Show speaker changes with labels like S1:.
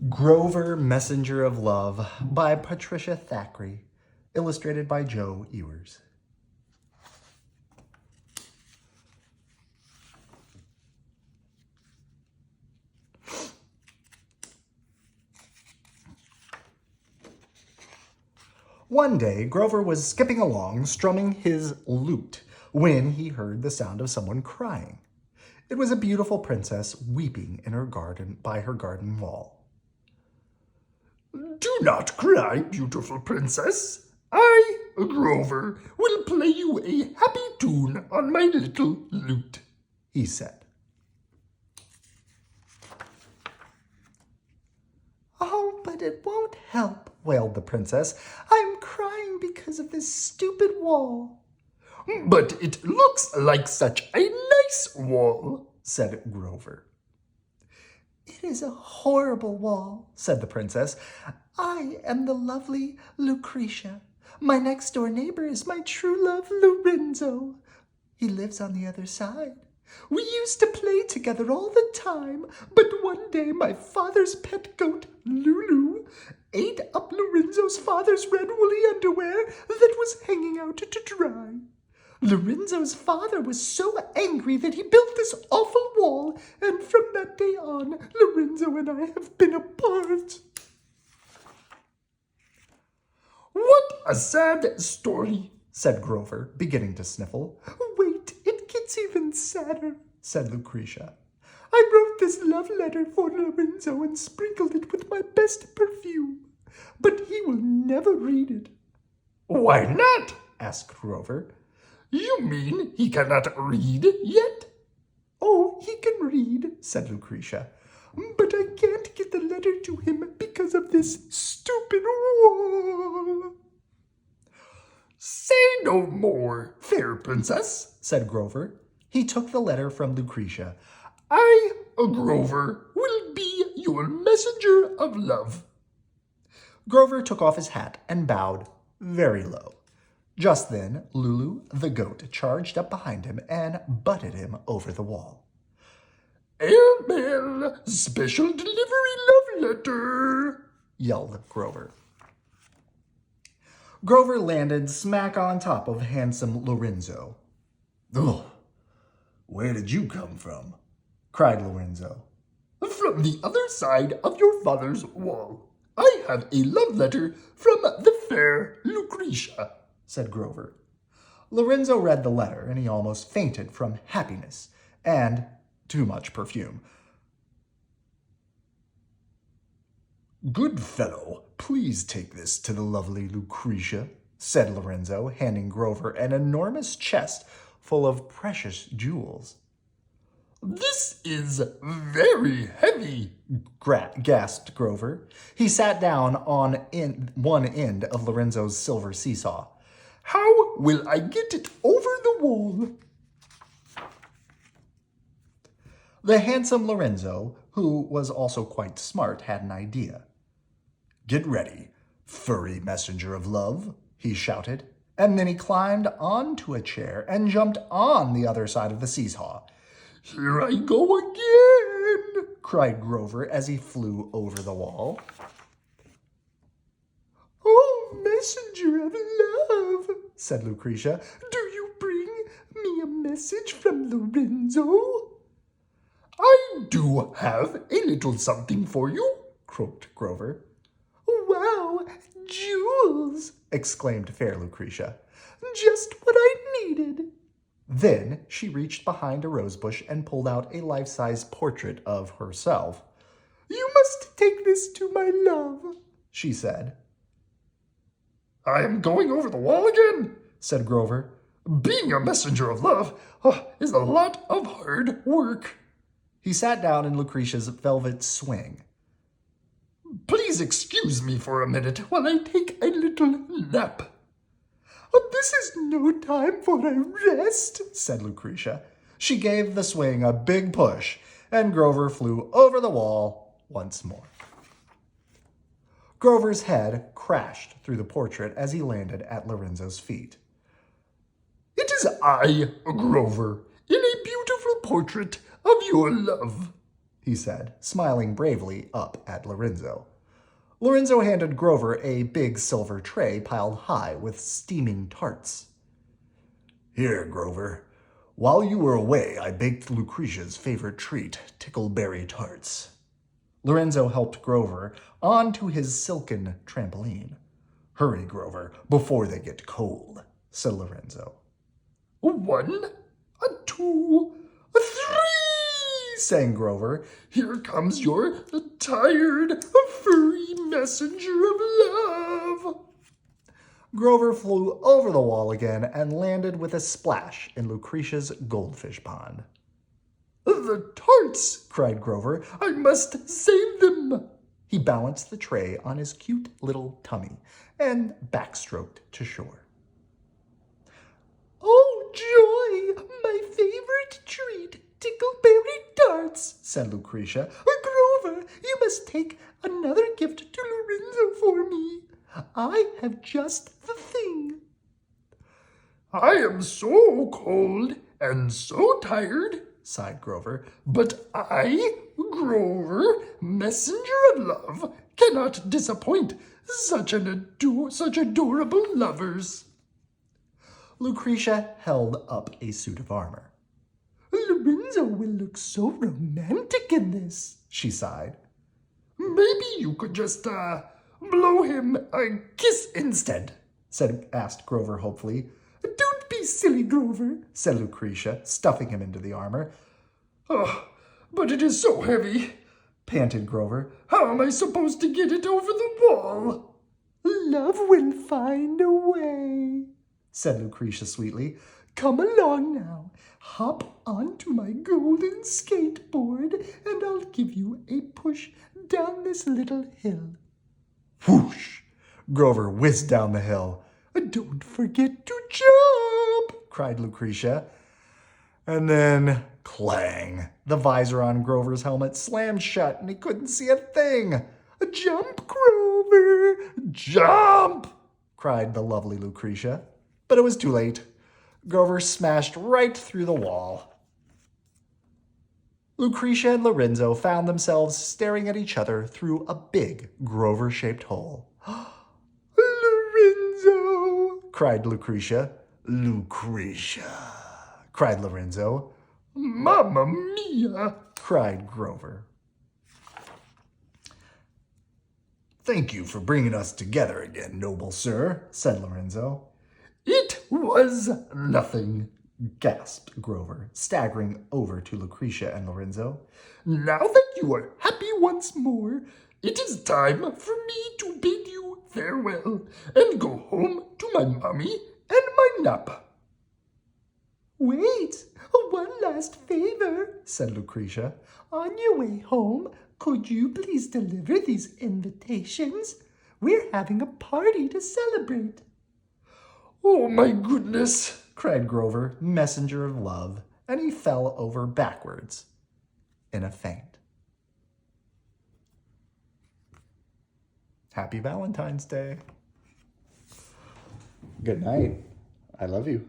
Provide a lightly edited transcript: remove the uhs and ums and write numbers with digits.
S1: Grover, Messenger of Love by Patricia Thackray, illustrated by Joe Ewers. One day, Grover was skipping along, strumming his lute, when he heard the sound of someone crying. It was a beautiful princess weeping in her garden by her garden wall.
S2: "Do not cry, beautiful princess. I, Grover, will play you a happy tune on my little lute," he said.
S1: "Oh, but it won't help," wailed the princess. "I'm crying because of this stupid wall."
S2: "But it looks like such a nice wall," said Grover.
S1: "It is a horrible wall," said the princess. "I am the lovely Lucretia. My next-door neighbor is my true love, Lorenzo. He lives on the other side. We used to play together all the time, but one day my father's pet goat, Lulu, ate up Lorenzo's father's red woolly underwear that was hanging out to dry. Lorenzo's father was so angry that he built this awful wall, and from that day on, Lorenzo and I have been apart."
S2: "What a sad story,"
S1: said Grover, beginning to sniffle. "Wait, it gets even sadder," said Lucretia. "I wrote this love letter for Lorenzo and sprinkled it with my best perfume, but he will never read it."
S2: "Why not?"
S1: asked Grover.
S2: "You mean he cannot read yet?"
S1: "Oh, he can read," said Lucretia, "but I can't get the letter to him because of this stupid wall."
S2: "Say no more, fair princess," said
S1: Grover. He took the letter from Lucretia.
S2: "I, Grover, will be your messenger of love."
S1: Grover took off his hat and bowed very low. Just then, Lulu, the goat, charged up behind him and butted him over the wall.
S2: "Airmail, special delivery love letter,"
S1: yelled Grover. Grover landed smack on top of handsome Lorenzo.
S2: "Oh, where did you come from?"
S1: cried Lorenzo.
S2: "From the other side of your father's wall. I have a love letter from the fair Lucretia,"
S1: said Grover. Lorenzo read the letter, and he almost fainted from happiness and too much perfume.
S2: "Good fellow, please take this to the lovely Lucretia,"
S1: said Lorenzo, handing Grover an enormous chest full of precious jewels.
S2: "This is very heavy,"
S1: gasped Grover. He sat down on one end of Lorenzo's silver seesaw.
S2: "How will I get it over the wall?"
S1: The handsome Lorenzo, who was also quite smart, had an idea.
S2: "Get ready, furry messenger of love,"
S1: he shouted, and then he climbed onto a chair and jumped on the other side of the seesaw.
S2: "Here I go again,"
S1: cried Grover as he flew over the wall.
S2: "Oh, messenger of love,"
S1: said Lucretia,
S2: "do you bring me a message from Lorenzo?" "I do have a little something for you,"
S1: croaked Grover.
S2: "Wow, jewels!"
S1: exclaimed fair Lucretia.
S2: "Just what I needed."
S1: Then she reached behind a rosebush and pulled out a life-size portrait of herself.
S2: "You must take this to my love,"
S1: she said.
S2: "I am going over the wall again,"
S1: said Grover.
S2: "Being a messenger of love is a lot of hard work."
S1: He sat down in Lucretia's velvet swing.
S2: "Please excuse me for a minute while I take a little nap." "This is no time for a rest,"
S1: said Lucretia. She gave the swing a big push, and Grover flew over the wall once more. Grover's head crashed through the portrait as he landed at Lorenzo's feet.
S2: "It is I, Grover, in a beautiful portrait of your love,"
S1: he said, smiling bravely up at Lorenzo. Lorenzo handed Grover a big silver tray piled high with steaming tarts.
S2: Here, Grover. While you were away, I baked Lucretia's favorite treat, tickleberry tarts.
S1: Lorenzo helped Grover onto his silken trampoline.
S2: Hurry, Grover, before they get cold,
S1: said Lorenzo.
S2: 1, 2, 3, sang Grover. Here comes your tired, furry messenger of love.
S1: Grover flew over the wall again and landed with a splash in Lucretia's goldfish pond.
S2: The tarts, cried Grover. I must save them.
S1: He balanced the tray on his cute little tummy and backstroked to shore.
S3: Oh, joy! My favorite treat, tickleberry tarts, said Lucretia. Grover, you must take another gift to Lorenzo for me. I have just the thing.
S2: I am so cold and so tired, sighed Grover, but I, Grover, messenger of love, cannot disappoint such adorable lovers.
S1: Lucretia held up a suit of armor.
S3: Lorenzo will look so romantic in this, she sighed.
S2: Maybe you could just, blow him a kiss instead,
S1: asked Grover hopefully.
S3: Don't be silly, Grover,
S1: said Lucretia, stuffing him into the armor.
S2: Oh, but it is so heavy,
S1: panted Grover.
S2: How am I supposed to get it over the wall?
S3: Love will find a way, said Lucretia sweetly. Come along now. Hop onto my golden skateboard, and I'll give you a push down this little hill.
S1: Whoosh! Grover whizzed down the hill.
S3: Don't forget to jump,
S1: cried Lucretia. And then, clang! The visor on Grover's helmet slammed shut and he couldn't see a thing.
S3: Jump, Grover!
S1: Jump! Cried the lovely Lucretia. But it was too late. Grover smashed right through the wall. Lucretia and Lorenzo found themselves staring at each other through a big Grover-shaped hole.
S3: Lorenzo!
S1: cried Lucretia.
S2: Lucretia!
S1: cried Lorenzo.
S2: Mamma mia!
S1: cried Grover.
S2: Thank you for bringing us together again, noble sir,
S1: said Lorenzo.
S2: It was nothing,
S1: gasped Grover, staggering over to Lucretia and Lorenzo.
S2: Now that you are happy once more, it is time for me to bid you farewell and go home to my mommy and my nap.
S3: Wait, one last favor, said Lucretia. On your way home, could you please deliver these invitations? We're having a party to celebrate.
S2: Oh, my goodness,
S1: cried Grover, messenger of love, and he fell over backwards in a faint. Happy Valentine's Day. Good night. I love you.